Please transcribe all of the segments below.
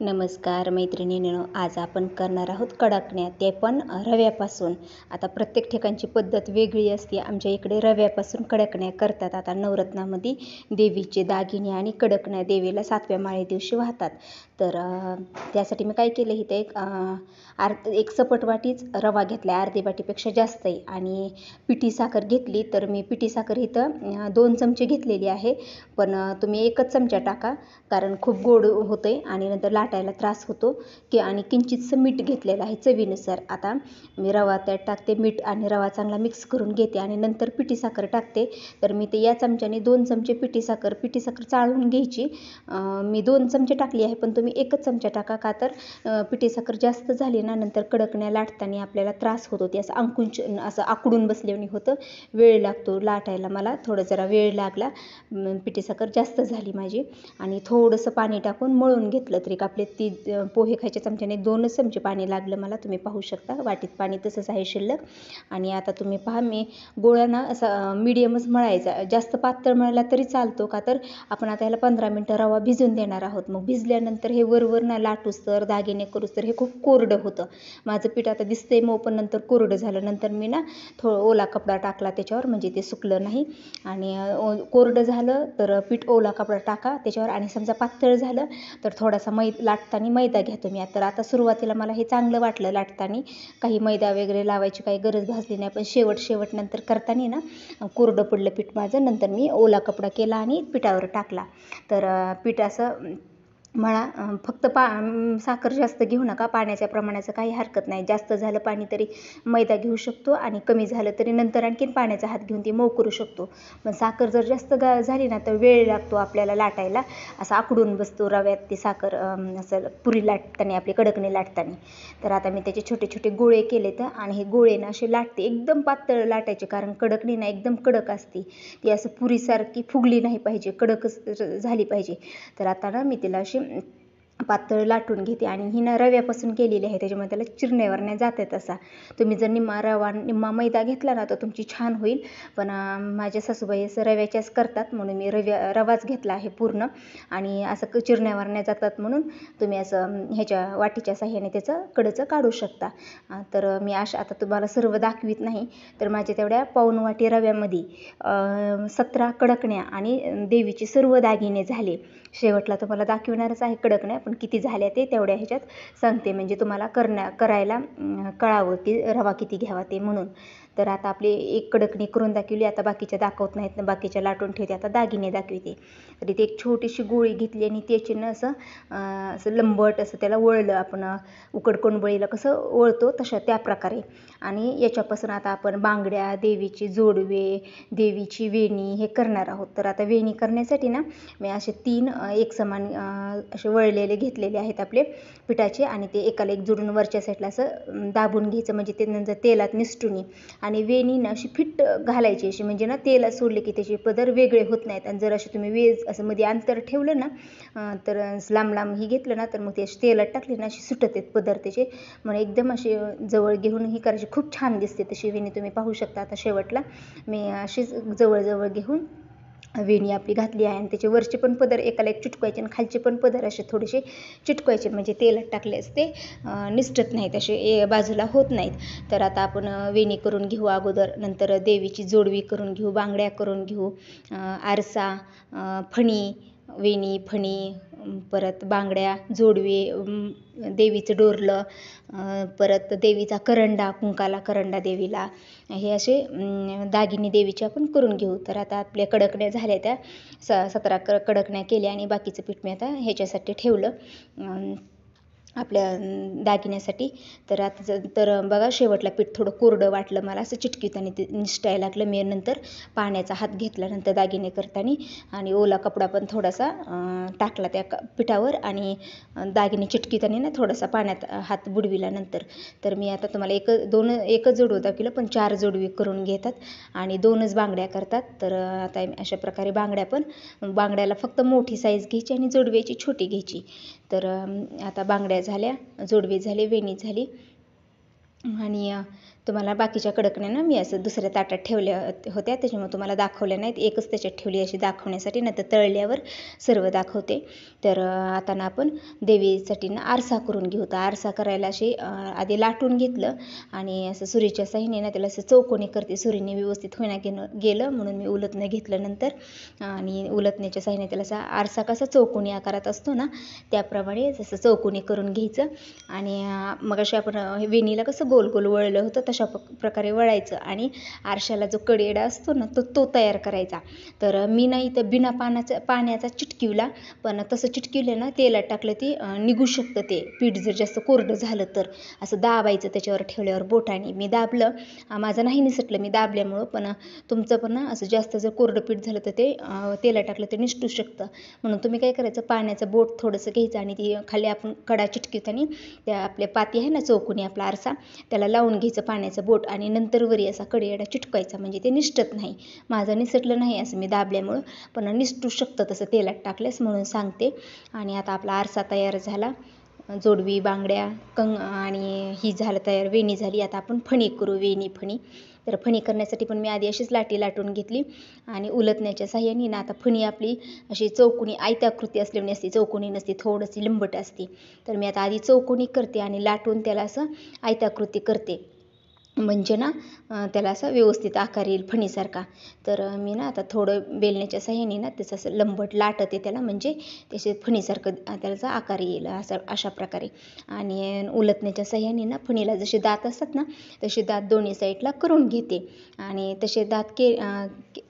नमस्कार मैत्रिणींनो, आज आपण करणार आहोत कडकण्या, ते पण रव्यापासून. आता प्रत्येक ठिकाणची पद्धत वेगळी असते. आमच्या इकडे रव्यापासून कडकण्या करतात. आता नवरत्नामध्ये देवीचे दागिने आणि कडकण्या देवीला 7व्या माळे दिवशी वाहतात. तर त्यासाठी मी काय केलं, इथं एक सपट वाटीच रवा घेतला, अर्धी वाटीपेक्षा जास्त आहे. आणि पिठी साखर घेतली. तर मी पिठी साखर इथं 2 चमचे घेतलेली आहे, पण तुम्ही 1च चमचा टाका, कारण खूप गोड होतं आणि नंतर लाटायला त्रास होतो. आणि किंचितसं मीठ घेतलेलं आहे चवीनुसार. आता मी रवा त्यात टाकते, मीठ आणि रवा चांगला मिक्स करून घेते आणि नंतर पिठी साखर टाकते. तर मी ते या चमच्याने 2 चमचे पिठी साखर चाळून घ्यायची. मी 2 चमचे टाकली आहे, पण तुम्ही 1च चमचा टाका, का तर पिठी साखर जास्त झाली ना नंतर कडकण्या लाटताना आपल्याला त्रास होतो. ते असं आकडून बसल्याने होतं, वेळ लागतो लाटायला. मला जरा वेळ लागला, पिठी साखर जास्त झाली माझी. आणि थोडंसं पाणी टाकून मळून घेतलं. तरी आपले पोहे खायच्या चमच्याने 2च चमचे पाणी लागलं मला, तुम्ही पाहू शकता. वाटीत पाणी तसंच आहे शिल्लक. आणि आता तुम्ही पहा, मी गोळा असा मिडियमच मळायचा, जास्त पातळ मळला तरी चालतो, का तर आपण आता याला 15 मिनटं रवा भिजून देणार आहोत. मग भिजल्यानंतर हे वरवर लाटूस तर दागिने करूस तर हे खूप कोरडं होतं. माझं पीठ आता दिसतंय मऊ, पण नंतर कोरडं झालं. नंतर मी ओला कपडा टाकला त्याच्यावर, म्हणजे ते सुकलं नाही. आणि कोरडं झालं तर पीठ ओला कपडा टाका त्याच्यावर. आणि समजा पातळ झालं तर थोडासा लाटताना मैदा घ्या तुम्ही. तर आता सुरुवातीला मला हे चांगलं वाटलं लाटताना, काही मैदा वगैरे लावायची काही गरज भासली नाही. पण शेवट नंतर करताना कोरडं पडलं पीठ माझं. नंतर मी ओला कपडा केला आणि पिठावर टाकला. तर पीठ असं मळा. फक्त साखर जास्त घेऊ नका, पाण्याच्या प्रमाणाचं काही हरकत नाही. जास्त झालं पाणी तरी मैदा घेऊ शकतो, आणि कमी झालं तरी नंतर आणखीन पाण्याचा हात घेऊन ती मऊ करू शकतो. पण साखर जर जास्त झाली ना तर वेळ लागतो आपल्याला लाटायला, असं आकडून बसतो रव्यात ती साखर, असं पुरी लाटताना, आपली कडकणी लाटताना. तर आता मी त्याचे छोटे छोटे गोळे केलेत आणि हे गोळे असे लाटते. एकदम पातळ लाटायचे, कारण कडकणी एकदम कडक असते ती, असं पुरीसारखी फुगली नाही पाहिजे, कडकच झाली पाहिजे. तर आता मी तिला अशी पातळ लाटून घेते. आणि ही रव्यापासून केलेली आहे, त्याच्यामुळे त्याला चिरण्यावर नाही जाते. तसा तुम्ही जर निम्मा रवा निम्मा मैदा घेतला ना तर तुमची छान होईल. पण माझ्या सासूबाई असं रव्याच्याच करतात, म्हणून मी रवाच घेतला आहे पूर्ण. आणि असं चिरण्यावर नाही जातात म्हणून तुम्ही असं ह्याच्या वाटीच्या साह्याने त्याचं कडचं काढू शकता. तर मी आता तुम्हाला सर्व दाखवित नाही. तर माझ्या तेवढ्या पाऊण वाटी रव्यामध्ये 17 कडकण्या आणि देवीचे सर्व दागिने झाले. शेवटला तुम्हाला दाखविणारच आहे कडकण्या, पण किती झाल्या ते तेवढ्या ह्याच्यात सांगते, म्हणजे तुम्हाला करायला कळावं की रवा किती घ्यावा ते म्हणून. तर आता आपली एक कडकणी करून दाखवली. आता बाकीच्या दाखवत नाहीत ना, बाकीच्या लाटून ठेवते. आता दागिने दाखवते. तर इथे एक छोटीशी गोळी घेतली आणि त्याची असं लंबट असं त्याला वळलं. आपण उकडकोंबळीला कसं वळतो तशा त्या प्रकारे. आणि याच्यापासून आता आपण बांगड्या, देवीचे जोडवे, देवीची वेणी हे करणार आहोत. तर आता वेणी करण्यासाठी मी असे 3 एकसमान असे वळलेले घेतलेले आहेत आपले पिठाचे, आणि ते एकाला एक जोडून वरच्या साईडला असं दाबून घ्यायचं, म्हणजे ते नंतर तेलात निसटून. आणि वेणी अशी फिट घालायची अशी, म्हणजे तेलात सोडले की त्याचे पदर वेगळे होत नाहीत. आणि जर असे तुम्ही असं मध्ये अंतर ठेवलं ना, तर लांब ही घेतलं ना, तर मग ते तेलात टाकले ना अशी सुटत आहेत पदर त्याचे. मग एकदम असे जवळ घेऊन ही करायची, खूप छान दिसते तशी वेणी, तुम्ही पाहू शकता. आता शेवटला मी अशीच जवळ घेऊन वेणी आपली घातली आहे. आणि त्याचे वरचे पण पदर एकाला एक चिटकवायचे आणि खालचे पण पदर असे थोडेसे चिटकवायचे, म्हणजे तेलात टाकले असते निसटत नाहीत, असे बाजूला होत नाहीत. तर आता आपण वेणी करून घेऊ अगोदर, नंतर देवीची जोडवी करून घेऊ, बांगड्या करून घेऊ, आरसा, फणी, वेणी, फणी, परत बांगड्या, जोडवे, देवीचं डोरलं, परत देवीचा करंडा, कुंकाला करंडा देवीला, हे असे दागिने देवीचे आपण करून घेऊ. तर आता आपल्या कडकण्या झाल्या, त्या 17 कडकण्या केल्या आणि बाकीचं पीठ मी आता ह्याच्यासाठी ठेवलं आपल्या दागिन्यासाठी. तर आता बघा, शेवटला पीठ थोडं कोरडं वाटलं मला, असं चिटकीतानी ते निसटायला लागलं. मी नंतर पाण्याचा हात घेतला नंतर दागिने करताना, आणि ओला कपडा पण थोडासा टाकला त्या पिठावर, आणि दागिने चिटकीतानी थोडासा पाण्यात हात बुडविला नंतर. तर मी आता तुम्हाला एकच जोडवं दाखवलं, पण 4 जोडवी करून घेतात आणि 2च बांगड्या करतात. तर आता अशा प्रकारे बांगड्याला फक्त मोठी साईज घ्यायची आणि जोडव्याची छोटी घ्यायची. तर आता बांगड्या झाल्या, जोडवे झाले, वेणी झाली. आणि तुम्हाला बाकीच्या कडकण्या मी असं दुसऱ्या ताटात ठेवल्या होत्या, त्याच्यामुळे तुम्हाला दाखवल्या नाहीत. एकच त्याच्यात ठेवली अशी दाखवण्यासाठी, नंतर तळल्यावर सर्व दाखवते. तर आता ना आपण देवीसाठी ना आरसा करून घेऊ. तर आरसा करायला अशी आधी लाटून घेतलं आणि असं सुरीच्या साह्याने ना त्याला असं चौकोनी करते. सुरीने व्यवस्थित होईना गेलं म्हणून मी उलटणं घेतलं नंतर आणि उलटण्याच्या साह्याने त्याला असा आरसा कसा चौकोनी आकारात असतो ना त्याप्रमाणे जसं चौकोनी करून घ्यायचं. आणि मग अशी आपण वेणीला कसं गोल गोल वळलं होतं तशा प्रकारे वळायचं आणि आरशाला जो कडेडा असतो ना तो तयार करायचा. तर मी नाही तर बिना पाण्याचा चिटकिवला, पण तसं चिटकिवलं ना तेलात टाकलं ती निघू शकतं ते पीठ. जर जास्त कोरडं झालं तर असं दाबायचं त्याच्यावर ठेवल्यावर बोटाने. मी दाबलं, माझं नाही निसटलं मी दाबल्यामुळं, पण तुमचं पण ना असं जास्त जर कोरडं पीठ झालं तर ते तेलात टाकलं ते निसटू शकतं. म्हणून तुम्ही काय करायचं, पाण्याचं बोट थोडंसं घ्यायचं आणि ती खाली आपण कडा चिटकिवताना त्या आपल्या पाती आहे ना चौकोनी आपला आरसा त्याला लावून घ्यायचं पाण्याचं बोट आणि नंतर वरी असा कडेडा चिटकायचा, म्हणजे ते निसटत नाही. माझं निसटलं नाही असं मी दाबल्यामुळं, पण निसटू शकतं तसं तेलात टाकल्यास म्हणून सांगते. आणि आता आपला आरसा तयार झाला. जोडवी, बांगड्या, आणि ही झालं तयार, वेणी झाली. आता आपण फणी करू, वेणी फणी. तर फणी करण्यासाठी पण मी आधी अशीच लाटी लाटून घेतली आणि उलटण्याच्या साह्याने ना आता फणी आपली अशी चौकोनी आयताकृती असल्याने असते, चौकोनी नसते, थोडीशी लंबट असते. तर मी आता आधी चौकोनी करते आणि लाटून त्याला असं आयताकृती करते, म्हणजे ना त्याला असं व्यवस्थित आकार येईल फणीसारखा. तर मी ना आता थोडं बेलण्याच्या साह्याने ना त्याचं असं लंबट लाटते त्याला, म्हणजे त्याचे फणीसारखं त्याचा आकार येईल अशा प्रकारे. आणि उलटण्याच्या साह्याने ना फणीला जसे दात असतात ना तसे दात दोन्ही साईडला करून घेते आणि तसे दात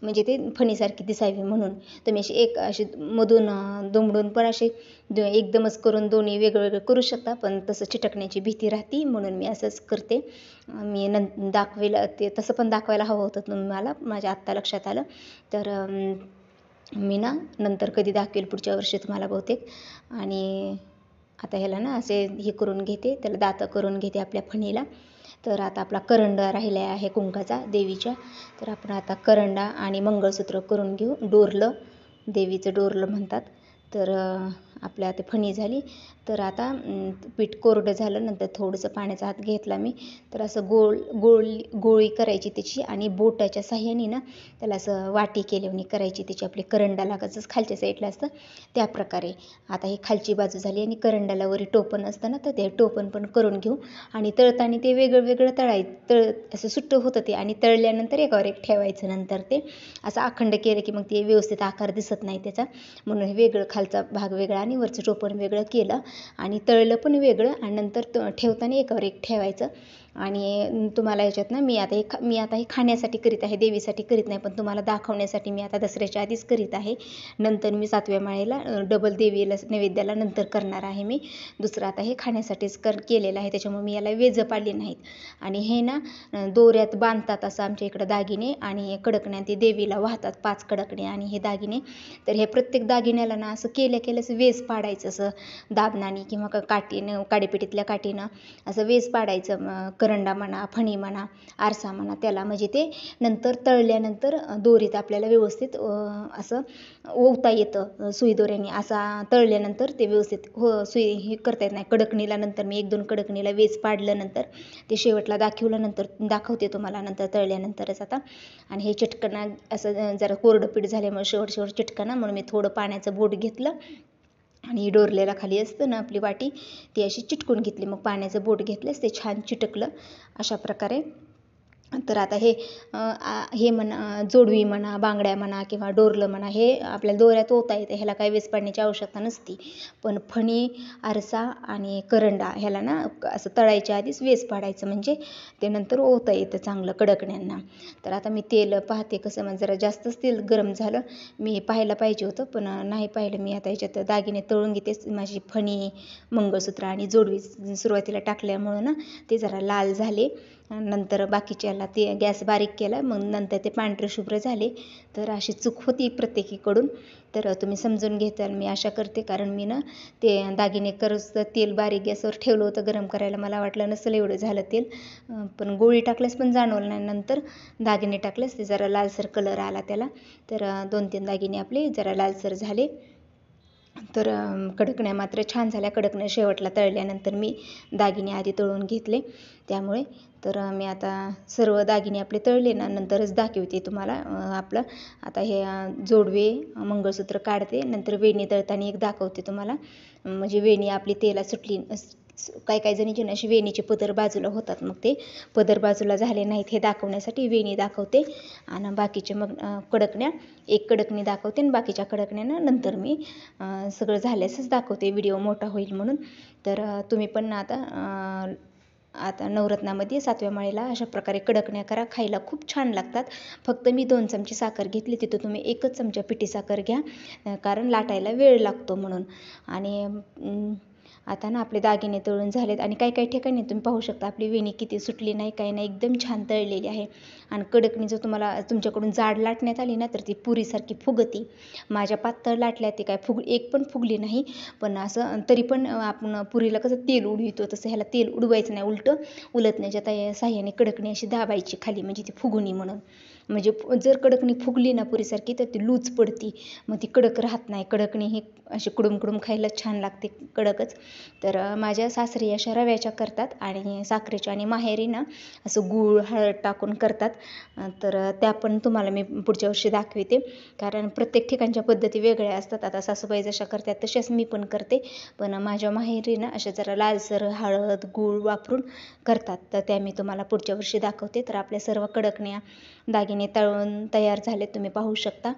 म्हणजे ते फणीसारखी दिसावी म्हणून. तुम्ही अशी मधून दुमडून पण असे एकदमच करून दोन्ही वेगळं करू शकता, पण तसं चिटकण्याची भीती राहते म्हणून मी असंच करते. मी दाखवेलं ते तसं पण दाखवायला हवं होतं तुम्हाला, माझ्या आत्ता लक्षात आलं. तर मी ना नंतर कधी दाखवेल पुढच्या वर्षी तुम्हाला बहुतेक. आणि आता ह्याला ना असे हे करून घेते, त्याला दातं करून घेते आपल्या फणीला. तर आता आपला करंडा राहिला आहे कुंकाचा देवीच्या. तर आपण आता करंडा आणि मंगळसूत्र करून घेऊ. डोरलं, देवीचं डोरलं म्हणतात. तर आपल्या आता फणी झाली. तर आता पीठ कोरडं झालं, नंतर थोडंसं पाण्याचा हात घेतला मी. तर असं गोळी करायची त्याची आणि बोटाच्या साह्याने ना त्याला असं वाटी केल्याने करायची त्याची. आपली करंडाला कसं खालच्या साईडला असतं त्या प्रकारे. आता ही खालची बाजू झाली आणि करंडाला वरी टोपण असतं ना, तर ते टोपण पण करून घेऊ. आणि तळताना ते वेगळं वेगळं असं सुट्टं होतं ते, आणि तळल्यानंतर एकावर एक ठेवायचं. नंतर ते असं अखंड केलं की मग ते व्यवस्थित आकार दिसत नाही त्याचा, म्हणून हे वेगळं खालचा भाग वेगळा आणि वरचं टोपण वेगळं केलं आणि तळलं पण वेगळं. आणि नंतर ठेवताना एकावर एक ठेवायचं. आणि तुम्हाला याच्यात ना मी आता हे खाण्यासाठी करीत आहे, देवीसाठी करीत नाही, पण तुम्हाला दाखवण्यासाठी मी आता दसऱ्याच्या आधीच करीत आहे. नंतर मी 7व्या माळेला डबल देवीला नैवेद्याला नंतर करणार आहे मी. दुसरं आता हे खाण्यासाठीच केलेलं आहे, त्याच्यामुळे मी याला वेजं पाडली नाहीत. आणि हे ना दोऱ्यात बांधतात असं आमच्या इकडं दागिने, आणि कडकण्या ते देवीला वाहतात 5 कडकणे आणि हे दागिने. तर हे प्रत्येक दागिन्याला ना असं केल्यास वेज पाडायचं, असं दाबनाने किंवा काठीनं, काडीपेटीतल्या काठीनं असं वेज पाडायचं. करंडा म्हणा, फणी म्हणा, आरसा म्हणा त्याला, म्हणजे ते नंतर तळल्यानंतर दोरीत आपल्याला व्यवस्थित असं ओवता येतं सुई दोऱ्याने. असा तळल्यानंतर ते व्यवस्थित सुई हे करता येत नाही. कडकणीला नंतर मी 1-2 कडकणीला वेज पाडलं, नंतर ते शेवटला नंतर दाखवते तुम्हाला नंतर तळल्यानंतरच आता. आणि हे चिटकणा असं जरा कोरडं पीठ झाल्यामुळे शेवट चिटकणा, म्हणून मी थोडं पाण्याचं बोट घेतलं आणि डोरलेला खाली असतं ना आपली वाटी, ती अशी चिटकून घेतली. मग पाण्याचं बोट घेतलंच ते छान चिटकलं अशा प्रकारे. तर आता हे म्हणा, जोडवी म्हणा, बांगड्या म्हणा किंवा डोरलं म्हणा, हे आपल्याला दोऱ्यात ओता येतं, ह्याला काही वेस पाडण्याची आवश्यकता नसती. पण फणी, आरसा आणि करंडा ह्याला ना असं तळायच्या आधीच वेस पाडायचं, म्हणजे ते नंतर ओता येतं चांगलं कडकण्यांना. तर आता मी तेल पाहते कसं, म्हणजे जरा जास्तच तेल गरम झालं, मी पाहायला पाहिजे होतं पण नाही पाहिलं. मी आता याच्यात दागिने तळून घेते. माझी फणी, मंगळसूत्र आणि जोडवी सुरुवातीला टाकल्यामुळं ना ते जरा लाल झाले. नंतर बाकीच्याला ते गॅस बारीक केला, मग नंतर ते पांढरे शुभ्र झाले. तर अशी चूक होती प्रत्येकीकडून, तर तुम्ही समजून घेताल मी आशा करते. कारण मी ना ते दागिने तेल बारीक गॅसवर ठेवलं होतं गरम करायला, मला वाटलं नसेल एवढं झालं तेल, पण गोळी टाकल्यास पण जाणवलं नाही. नंतर दागिने टाकल्यास ते जरा लालसर कलर आला त्याला. तर 2-3 दागिने आपले जरा लालसर झाले. तर कडकण्या मात्र छान झाल्या. कडकण्या शेवटला तळल्यानंतर मी दागिने आधी तळून घेतले. त्यामुळे तर मी आता सर्व दागिने आपले तळले ना नंतरच दाखवते तुम्हाला. आपलं आता हे जोडवे मंगळसूत्र काढते, नंतर वेणी तळताना एक दाखवते तुम्हाला. म्हणजे वेणी आपली तेलात सुटली. काही जणीची अशी वेणीचे पदर बाजूला होतात, मग ते पदर बाजूला झाले नाहीत हे दाखवण्यासाठी वेणी दाखवते. आणि बाकीचे मग कडकण्या एक कडकणी दाखवते आणि बाकीच्या कडकण्यानं नंतर मी सगळं झाल्यासच दाखवते, व्हिडिओ मोठा होईल म्हणून. तर तुम्ही पण आता नवरत्नामध्ये 7व्या माळेला अशा प्रकारे कडकण्या करा, खायला खूप छान लागतात. फक्त मी 2 चमचे साखर घेतली, तिथं तुम्ही 1च चमचा पिठी साखर घ्या, कारण लाटायला वेळ लागतो म्हणून. आणि आता ना आपले दागिने तळून झालेत आणि काही ठिकाणी तुम्ही पाहू शकता आपली वेणी किती सुटली नाही, काही नाही, एकदम छान तळलेली आहे. आणि कडकणी जर तुम्हाला तुमच्याकडून जाड लाटण्यात आली ना तर ती पुरीसारखी फुगती. माझ्या पातळ लाटल्या ती काय एक पण फुगली नाही. पण असं तरी पण आपण पुरीला कसं तेल उडवितो तसं ह्याला तेल उडवायचं नाही, उलटण्याच्या साह्याने कडकणी अशी दाबायची खाली, म्हणजे ती फुगुनी म्हणून. म्हणजे जर कडकणी फुगली ना पुरीसारखी तर ती लूज पडती, मग ती कडक राहत नाही. कडकणी ही अशी कुडूम खायला छान लागते, कडकच. तर माझ्या सासरी अशा रव्याच्या करतात आणि साखरेच्या, आणि माहेरी ना असं गूळ हळद टाकून करतात. तर त्या पण तुम्हाला मी पुढच्या वर्षी दाखवते, कारण प्रत्येक ठिकाणच्या पद्धती वेगळ्या असतात. आता सासूबाई जशा करतात तशाच मी पण करते, पण माझ्या माहेरी ना अशा जरा लालसर हळद गूळ वापरून करतात. तर त्या मी तुम्हाला पुढच्या वर्षी दाखवते. तर आपल्या सर्व कडकण्या दागिने तळून तयार झाले, तुम्ही पाहू शकता.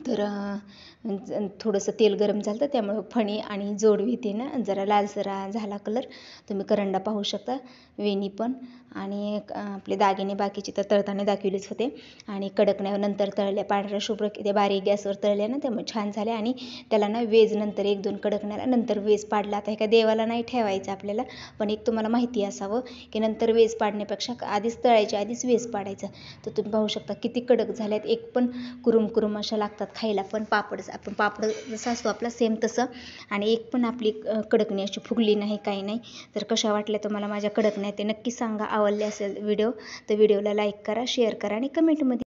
तर थोडंसं तेल गरम झालं तर त्यामुळे फणी आणि जोडवी ते ना जरा लालसर झाला कलर. तुम्ही करंडा पाहू शकता, वेणी पण, आणि आपले दागिने बाकीचे तर तळताना दाखवलेच होते. आणि कडकण्या नंतर तळल्या पांढऱ्या शुभ्र, ते बारीक गॅसवर तळल्या ना त्यामुळे छान झाल्या. आणि त्याला ना वेज नंतर 1-2 कडकण्याला नंतर वेज पाडला. आता हे काय देवाला नाही ठेवायचं आपल्याला, पण एक तुम्हाला माहिती असावं की नंतर वेज पाडण्यापेक्षा आधीच तळायच्या आधीच वेज पाडायचं. तर तुम्ही पाहू शकता किती कडक झाल्यात, एक पण कुरुम अशा लागतात खायला. पण आपण पापड जसा असतो आपला सेम तसं, आणि एक पण आपली कडकणी अशी फुगली नाही, काही नाही. तर कशा वाटल्या तुम्हाला माझ्या कडकण्या ते नक्की सांगा. आवडले असेल व्हिडिओ तर व्हिडिओला लाईक करा, शेअर करा आणि कमेंटमध्ये